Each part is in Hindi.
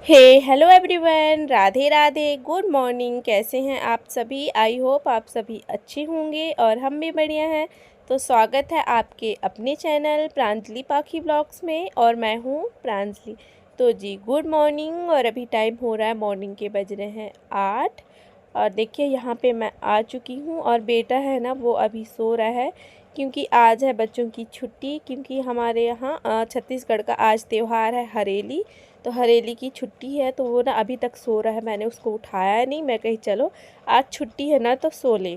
हे hello everyone, Radhe Radhe, good morning. कैसे हैं आप सभी? आई होप आप सभी अच्छे होंगे और हम भी बढ़िया हैं। तो स्वागत है आपके अपने चैनल प्रांजलि पाखी ब्लॉग्स में और मैं हूँ प्रांजलि। तो जी गुड मॉर्निंग। और अभी टाइम हो रहा है, मॉर्निंग के बज रहे हैं 8। और देखिए यहाँ पे मैं आ चुकी हूँ और बेटा है ना वो अभी सो रहा है क्योंकि आज है बच्चों की छुट्टी। क्योंकि हमारे यहाँ छत्तीसगढ़ का आज त्यौहार है हरेली। तो हरेली की छुट्टी है तो वो ना अभी तक सो रहा है। मैंने उसको उठाया नहीं, मैं कही चलो आज छुट्टी है ना तो सो ले।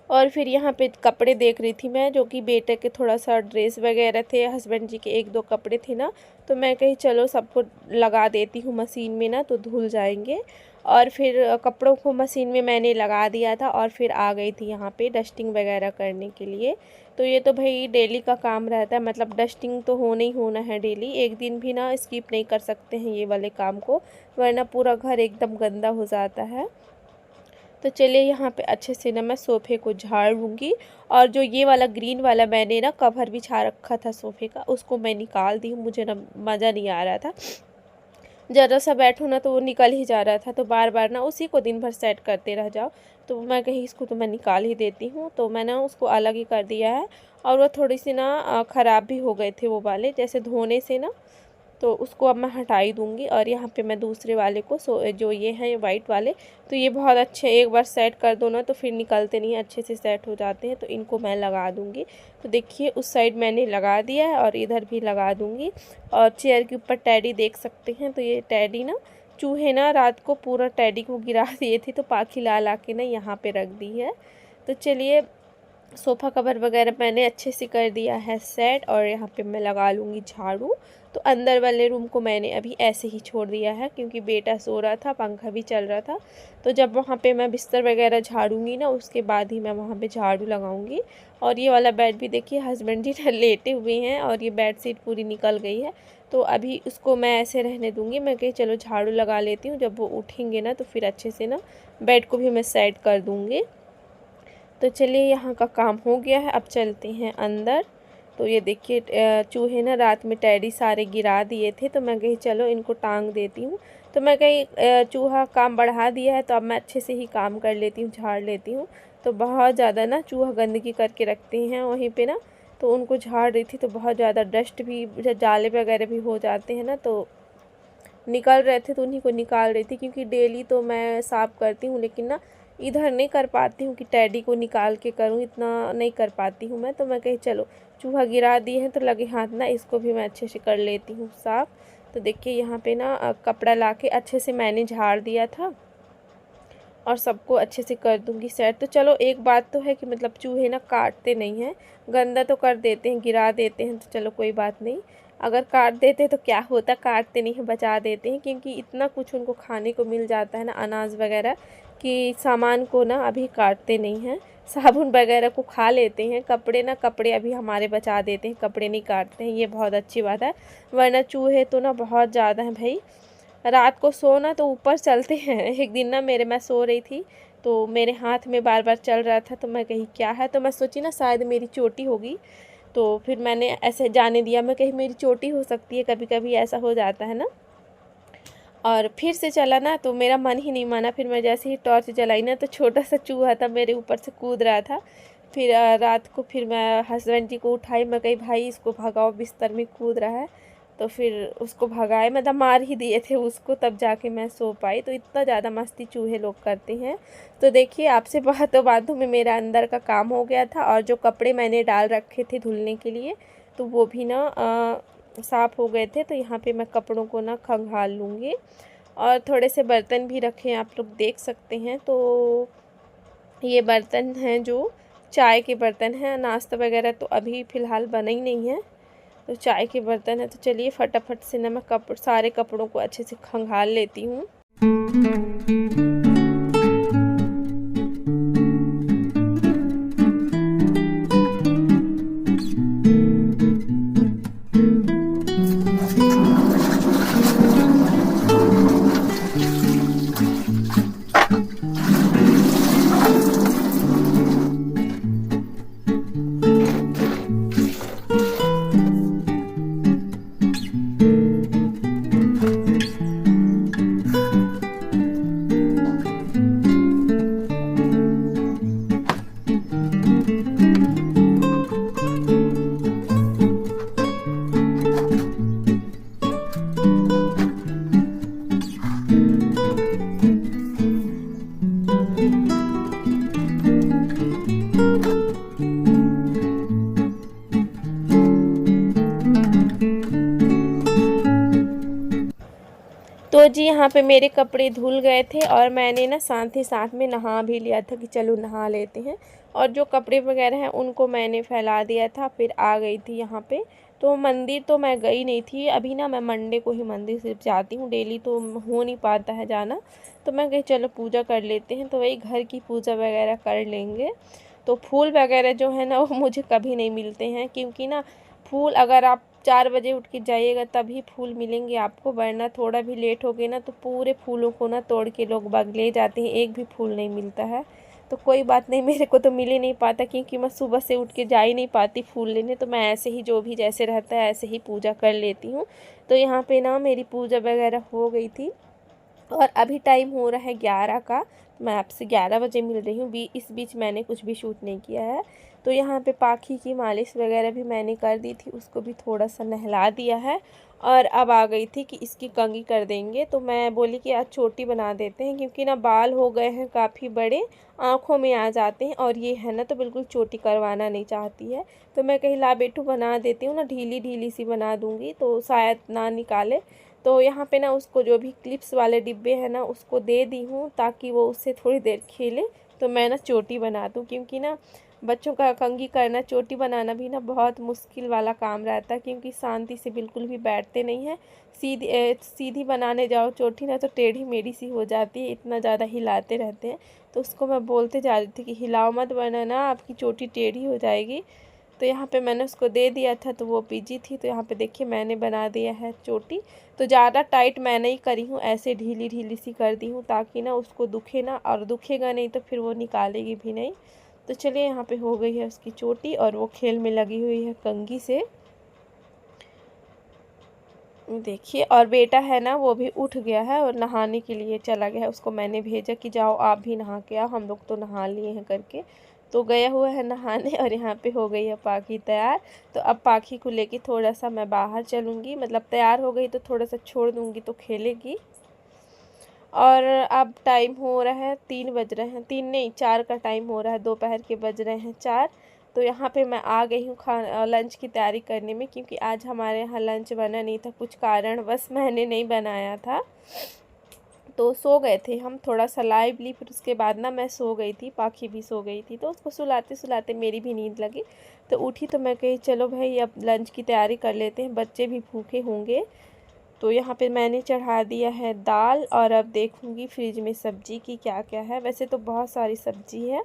और फिर यहाँ पे कपड़े देख रही थी मैं, जो कि बेटे के थोड़ा सा ड्रेस वगैरह थे, हस्बैंड जी के एक दो कपड़े थे ना, तो मैं कही चलो सबको लगा देती हूँ मशीन में ना तो धुल जाएंगे। और फिर कपड़ों को मशीन में मैंने लगा दिया था और फिर आ गई थी यहाँ पे डस्टिंग वगैरह करने के लिए। तो ये तो भाई डेली का काम रहता है, मतलब डस्टिंग तो होना ही होना है डेली। एक दिन भी ना स्किप नहीं कर सकते हैं ये वाले काम को, वरना पूरा घर एकदम गंदा हो जाता है। तो चलिए यहाँ पे अच्छे से ना मैं सोफ़े को झाड़ लूँगी। और जो ये वाला ग्रीन वाला मैंने ना कवर बिछा रखा था सोफ़े का, उसको मैं निकाल दी हूँ। मुझे ना मज़ा नहीं आ रहा था, ज़रा सा बैठो ना तो वो निकल ही जा रहा था, तो बार बार ना उसी को दिन भर सेट करते रह जाओ। तो मैं कहीं इसको तो मैं निकाल ही देती हूँ। तो मैं ना उसको अलग ही कर दिया है। और वो थोड़ी सी ना ख़राब भी हो गए थे वो वाले, जैसे धोने से ना, तो उसको अब मैं हटा ही दूँगी। और यहाँ पे मैं दूसरे वाले को जो ये हैं वाइट वाले, तो ये बहुत अच्छे, एक बार सेट कर दो ना तो फिर निकलते नहीं, अच्छे से सेट हो जाते हैं। तो इनको मैं लगा दूँगी। तो देखिए उस साइड मैंने लगा दिया है और इधर भी लगा दूँगी। और चेयर के ऊपर टेडी देख सकते हैं। तो ये टेडी ना, चूहे ना रात को पूरा टेडी को गिरा दिए थे, तो पाखी ला ला के ना यहाँ पे रख दी है। तो चलिए सोफ़ा कवर वगैरह मैंने अच्छे से कर दिया है सेट। और यहाँ पे मैं लगा लूँगी झाड़ू। तो अंदर वाले रूम को मैंने अभी ऐसे ही छोड़ दिया है क्योंकि बेटा सो रहा था, पंखा भी चल रहा था। तो जब वहाँ पे मैं बिस्तर वगैरह झाड़ूंगी ना, उसके बाद ही मैं वहाँ पे झाड़ू लगाऊंगी। और ये वाला बेड भी देखिए हस्बैंड जी लेटे हुए हैं और ये बेड शीट पूरी निकल गई है। तो अभी उसको मैं ऐसे रहने दूँगी। मैं कही चलो झाड़ू लगा लेती हूँ, जब वो उठेंगे ना तो फिर अच्छे से ना बेड को भी मैं सेट कर दूँगी। तो चलिए यहाँ का काम हो गया है, अब चलते हैं अंदर। तो ये देखिए चूहे ना रात में टेडी सारे गिरा दिए थे, तो मैं कही चलो इनको टांग देती हूँ। तो मैं कही चूहा काम बढ़ा दिया है तो अब मैं अच्छे से ही काम कर लेती हूँ, झाड़ लेती हूँ। तो बहुत ज़्यादा ना चूहा गंदगी करके रखते हैं वहीं पे ना, तो उनको झाड़ रही थी। तो बहुत ज़्यादा डस्ट भी, जाले वगैरह भी हो जाते हैं ना, तो निकल रहे थे तो उन्हीं को निकाल रही थी। क्योंकि डेली तो मैं साफ़ करती हूँ, लेकिन ना इधर नहीं कर पाती हूँ कि टेडी को निकाल के करूँ, इतना नहीं कर पाती हूँ मैं। तो मैं कही चलो चूहा गिरा दिए हैं तो लगे हाथ ना इसको भी मैं अच्छे से कर लेती हूँ साफ़। तो देखिए यहाँ पे ना कपड़ा ला के अच्छे से मैंने झाड़ दिया था और सबको अच्छे से कर दूंगी सेट। तो चलो एक बात तो है कि मतलब चूहे ना काटते नहीं हैं, गंदा तो कर देते हैं, गिरा देते हैं, तो चलो कोई बात नहीं। अगर काट देते तो क्या होता, काटते नहीं हैं, बचा देते हैं। क्योंकि इतना कुछ उनको खाने को मिल जाता है ना, अनाज वगैरह, कि सामान को ना अभी काटते नहीं हैं। साबुन वगैरह को खा लेते हैं, कपड़े ना, कपड़े अभी हमारे बचा देते हैं, कपड़े नहीं काटते हैं। ये बहुत अच्छी बात है, वरना चूहे तो ना बहुत ज़्यादा हैं भाई। रात को सोना तो ऊपर चलते हैं। एक दिन ना मैं सो रही थी तो मेरे हाथ में बार बार चल रहा था, तो मैं कही क्या है, तो मैं सोची ना शायद मेरी चोटी होगी। तो फिर मैंने ऐसे जाने दिया, मैं कही मेरी चोटी हो सकती है, कभी कभी ऐसा हो जाता है ना। और फिर से चला ना तो मेरा मन ही नहीं माना। फिर मैं जैसे ही टॉर्च जलाई ना तो छोटा सा चूहा था मेरे ऊपर से कूद रहा था। फिर रात को फिर मैं हस्बैंड जी को उठाई, मैं कही भाई इसको भगाओ, बिस्तर में कूद रहा है। तो फिर उसको भगाए, मतलब मार ही दिए थे उसको, तब जाके मैं सो पाई। तो इतना ज़्यादा मस्ती चूहे लोग करते हैं। तो देखिए आपसे बातों में मेरा अंदर का काम हो गया था। और जो कपड़े मैंने डाल रखे थे धुलने के लिए, तो वो भी ना साफ़ हो गए थे। तो यहाँ पे मैं कपड़ों को ना खंगाल लूँगी। और थोड़े से बर्तन भी रखे हैं, आप लोग देख सकते हैं। तो ये बर्तन हैं जो चाय के बर्तन हैं, नाश्ता वगैरह तो अभी फ़िलहाल बना ही नहीं है, तो चाय के बर्तन है। तो चलिए फटाफट से ना मैं सारे कपड़ों को अच्छे से खंगाल लेती हूँ। तो जी यहाँ पे मेरे कपड़े धुल गए थे और मैंने ना साथ ही साथ में नहा भी लिया था कि चलो नहा लेते हैं। और जो कपड़े वगैरह हैं उनको मैंने फैला दिया था, फिर आ गई थी यहाँ पे। तो मंदिर तो मैं गई नहीं थी अभी ना, मैं मंडे को ही मंदिर सिर्फ जाती हूँ, डेली तो हो नहीं पाता है जाना। तो मैं कही चलो पूजा कर लेते हैं, तो वही घर की पूजा वगैरह कर लेंगे। तो फूल वगैरह जो है ना वो मुझे कभी नहीं मिलते हैं, क्योंकि ना फूल अगर आप 4 बजे उठ के जाइएगा तभी फूल मिलेंगे आपको, वरना थोड़ा भी लेट हो गए ना तो पूरे फूलों को ना तोड़ के लोग बाग ले जाते हैं, एक भी फूल नहीं मिलता है। तो कोई बात नहीं, मेरे को तो मिल ही नहीं पाता, क्योंकि मैं सुबह से उठ के जा ही नहीं पाती फूल लेने। तो मैं ऐसे ही जो भी जैसे रहता है ऐसे ही पूजा कर लेती हूँ। तो यहाँ पे ना मेरी पूजा वगैरह हो गई थी और अभी टाइम हो रहा है 11 का। मैं आपसे 11 बजे मिल रही हूँ, इस बीच मैंने कुछ भी शूट नहीं किया है। तो यहाँ पे पाखी की मालिश वगैरह भी मैंने कर दी थी, उसको भी थोड़ा सा नहला दिया है। और अब आ गई थी कि इसकी कंघी कर देंगे, तो मैं बोली कि आज चोटी बना देते हैं, क्योंकि ना बाल हो गए हैं काफ़ी बड़े, आँखों में आ जाते हैं। और ये है ना तो बिल्कुल चोटी करवाना नहीं चाहती है। तो मैं कहीं ला बेटू बना देती हूँ ना, ढीली ढीली सी बना दूँगी तो शायद ना निकाले। तो यहाँ पे ना उसको जो भी क्लिप्स वाले डिब्बे हैं ना उसको दे दी हूँ, ताकि वो उससे थोड़ी देर खेले तो मैं ना चोटी बना दूँ। क्योंकि ना बच्चों का कंघी करना, चोटी बनाना भी ना बहुत मुश्किल वाला काम रहता है, क्योंकि शांति से बिल्कुल भी बैठते नहीं हैं। सीधी बनाने जाओ चोटी ना तो टेढ़ी मेढ़ी सी हो जाती है, इतना ज़्यादा हिलाते रहते हैं। तो उसको मैं बोलते जा रही थी कि हिलाओ मत वरना ना आपकी चोटी टेढ़ी हो जाएगी। तो यहाँ पे मैंने उसको दे दिया था, तो वो बिजी थी। तो यहाँ पे देखिए मैंने बना दिया है चोटी। तो ज़्यादा टाइट मैं नहीं करी हूँ, ऐसे ढीली ढीली सी कर दी हूँ, ताकि ना उसको दुखे ना, और दुखेगा नहीं तो फिर वो निकालेगी भी नहीं। तो चलिए यहाँ पे हो गई है उसकी चोटी और वो खेल में लगी हुई है कंघी से, देखिए। और बेटा है ना वो भी उठ गया है और नहाने के लिए चला गया है, उसको मैंने भेजा कि जाओ आप भी नहा के आओ, हम लोग तो नहा लिए हैं करके। तो गया हुआ है नहाने और यहाँ पे हो गई है पाखी तैयार। तो अब पाखी को लेके थोड़ा सा मैं बाहर चलूँगी, मतलब तैयार हो गई तो थोड़ा सा छोड़ दूँगी तो खेलेगी। और अब टाइम हो रहा है 3 बज रहे हैं, 3 नहीं 4 का टाइम हो रहा है, दोपहर के बज रहे हैं 4। तो यहाँ पे मैं आ गई हूँ लंच की तैयारी करने में, क्योंकि आज हमारे यहाँ लंच बना नहीं था, कुछ कारण बस मैंने नहीं बनाया था। तो सो गए थे हम, थोड़ा सा लाइव ली, फिर उसके बाद ना मैं सो गई थी, पाखी भी सो गई थी। तो उसको सुलाते सुलाते मेरी भी नींद लगी। तो उठी तो मैं कही चलो भाई अब लंच की तैयारी कर लेते हैं, बच्चे भी भूखे होंगे। तो यहाँ पे मैंने चढ़ा दिया है दाल, और अब देखूँगी फ्रिज में सब्ज़ी की क्या क्या है। वैसे तो बहुत सारी सब्ज़ी है,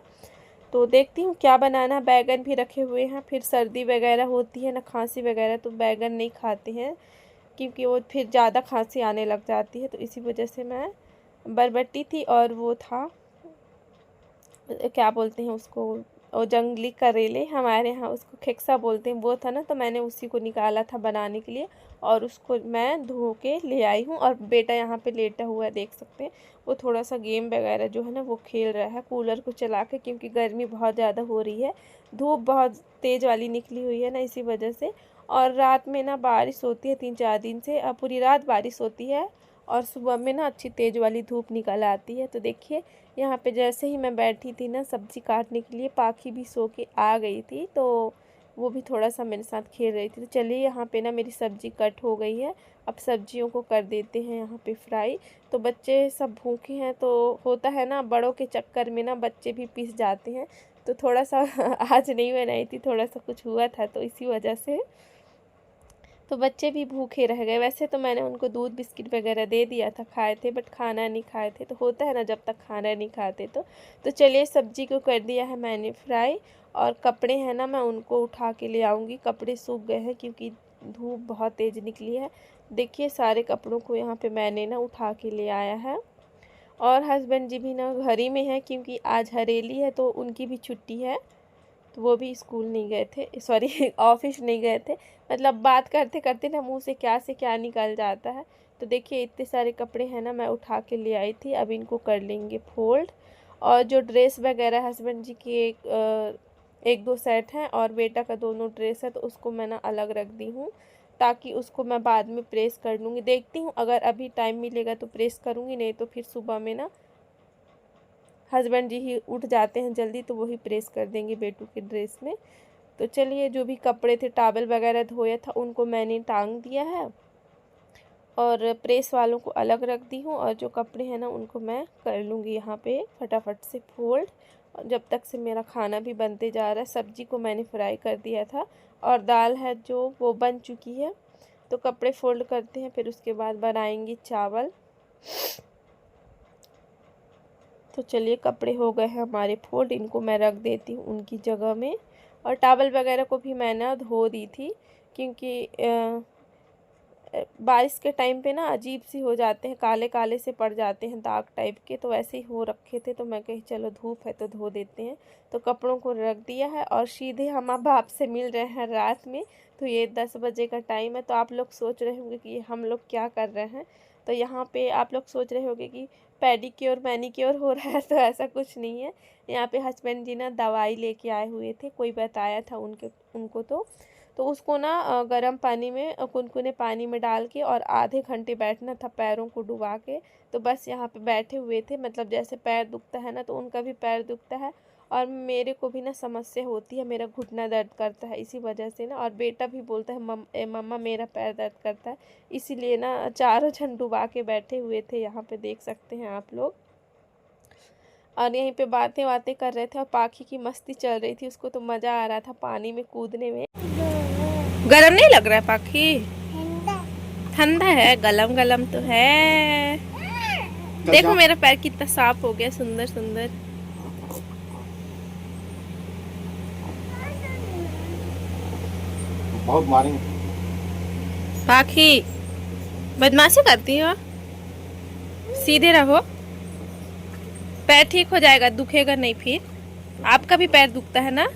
तो देखती हूँ क्या बनाना। बैगन भी रखे हुए हैं, फिर सर्दी वगैरह होती है ना, खांसी वगैरह, तो बैगन नहीं खाते हैं, क्योंकि वो फिर ज़्यादा खांसी आने लग जाती है। तो इसी वजह से मैं बरबट्टी थी और वो था, क्या बोलते हैं उसको, और जंगली करेले, हमारे यहाँ उसको खेक्सा बोलते हैं, वो था ना, तो मैंने उसी को निकाला था बनाने के लिए। और उसको मैं धो के ले आई हूँ। और बेटा यहाँ पे लेटा हुआ है, देख सकते हैं। वो थोड़ा सा गेम वगैरह जो है ना वो खेल रहा है कूलर को चला के, क्योंकि गर्मी बहुत ज़्यादा हो रही है, धूप बहुत तेज़ वाली निकली हुई है ना, इसी वजह से। और रात में ना बारिश होती है 3-4 दिन से, अब पूरी रात बारिश होती है और सुबह में ना अच्छी तेज़ वाली धूप निकल आती है। तो देखिए यहाँ पे जैसे ही मैं बैठी थी ना सब्ज़ी काटने के लिए, पाखी भी सो के आ गई थी, तो वो भी थोड़ा सा मेरे साथ खेल रही थी। तो चलिए यहाँ पे ना मेरी सब्ज़ी कट हो गई है, अब सब्जियों को कर देते हैं यहाँ पे फ्राई। तो बच्चे सब भूखे हैं, तो होता है ना बड़ों के चक्कर में ना बच्चे भी पिस जाते हैं। तो थोड़ा सा आज नहीं बनाई थी, थोड़ा सा कुछ हुआ था तो इसी वजह से तो बच्चे भी भूखे रह गए। वैसे तो मैंने उनको दूध बिस्किट वगैरह दे दिया था, खाए थे, बट खाना नहीं खाए थे। तो होता है ना जब तक खाना नहीं खाते तो चलिए सब्जी को कर दिया है मैंने फ्राई। और कपड़े हैं ना मैं उनको उठा के ले आऊँगी, कपड़े सूख गए हैं क्योंकि धूप बहुत तेज़ निकली है। देखिए सारे कपड़ों को यहाँ पे मैंने ना उठा के ले आया है। और हस्बैंड जी भी ना घर ही में है, क्योंकि आज हरेली है तो उनकी भी छुट्टी है। तो वो भी स्कूल नहीं गए थे, सॉरी ऑफिस नहीं गए थे। मतलब बात करते करते ना मुंह से क्या निकल जाता है। तो देखिए इतने सारे कपड़े हैं ना मैं उठा के ले आई थी, अब इनको कर लेंगे फोल्ड। और जो ड्रेस वगैरह हस्बैंड जी की एक दो सेट हैं और बेटा का दोनों ड्रेस है, तो उसको मैं ना अलग रख दी हूँ, ताकि उसको मैं बाद में प्रेस कर लूँगी। देखती हूँ अगर अभी टाइम मिलेगा तो प्रेस करूँगी, नहीं तो फिर सुबह में ना हस्बैंड जी ही उठ जाते हैं जल्दी, तो वही प्रेस कर देंगे बेटू के ड्रेस में। तो चलिए जो भी कपड़े थे, टॉवल वगैरह धोया था, उनको मैंने टांग दिया है। और प्रेस वालों को अलग रख दी हूँ, और जो कपड़े हैं ना उनको मैं कर लूँगी यहाँ पे फटाफट से फोल्ड। जब तक से मेरा खाना भी बनते जा रहा है। सब्जी को मैंने फ्राई कर दिया था और दाल है जो वो बन चुकी है। तो कपड़े फोल्ड करते हैं, फिर उसके बाद बनाएंगे चावल। तो चलिए, कपड़े हो गए हैं हमारे फोल्ड, इनको मैं रख देती हूँ उनकी जगह में। और टॉवल वगैरह को भी मैंने धो दी थी, क्योंकि बारिश के टाइम पे ना अजीब सी हो जाते हैं, काले काले से पड़ जाते हैं दाग टाइप के। तो वैसे ही हो रखे थे, तो मैं कही चलो धूप है तो धो देते हैं। तो कपड़ों को रख दिया है और सीधे हम अब आपसे मिल रहे हैं रात में। तो ये 10 बजे का टाइम है। तो आप लोग सोच रहे होंगे कि हम लोग क्या कर रहे हैं। तो यहाँ पे आप लोग सोच रहे होंगे कि पेडिक्योर मैनिक्योर हो रहा है। तो ऐसा कुछ नहीं है। यहाँ पे हस्बैंड जी ना दवाई लेके आए हुए थे, कोई बताया था उनको। तो उसको ना गर्म पानी में, कुनकुने पानी में डाल के और आधे घंटे बैठना था पैरों को डुबा के। तो बस यहाँ पे बैठे हुए थे। मतलब जैसे पैर दुखता है ना, तो उनका भी पैर दुखता है और मेरे को भी ना समस्या होती है, मेरा घुटना दर्द करता है इसी वजह से ना। और बेटा भी बोलता है मम्मा मेरा पैर दर्द करता है। इसीलिए ना चारों जन डुबा के बैठे हुए थे, यहाँ पे देख सकते हैं आप लोग। और यहीं पे बातें कर रहे थे और पाखी की मस्ती चल रही थी, उसको तो मज़ा आ रहा था पानी में कूदने में। गरम नहीं लग रहा है पाखी? ठंडा है, गलम गलम तो है। देखो मेरा पैर कितना साफ हो गया, सुंदर सुंदर। बहुत मारेंगे। पाखी बदमाशी करती हो, सीधे रहो, पैर ठीक हो जाएगा, दुखेगा नहीं फिर। आपका भी पैर दुखता है ना?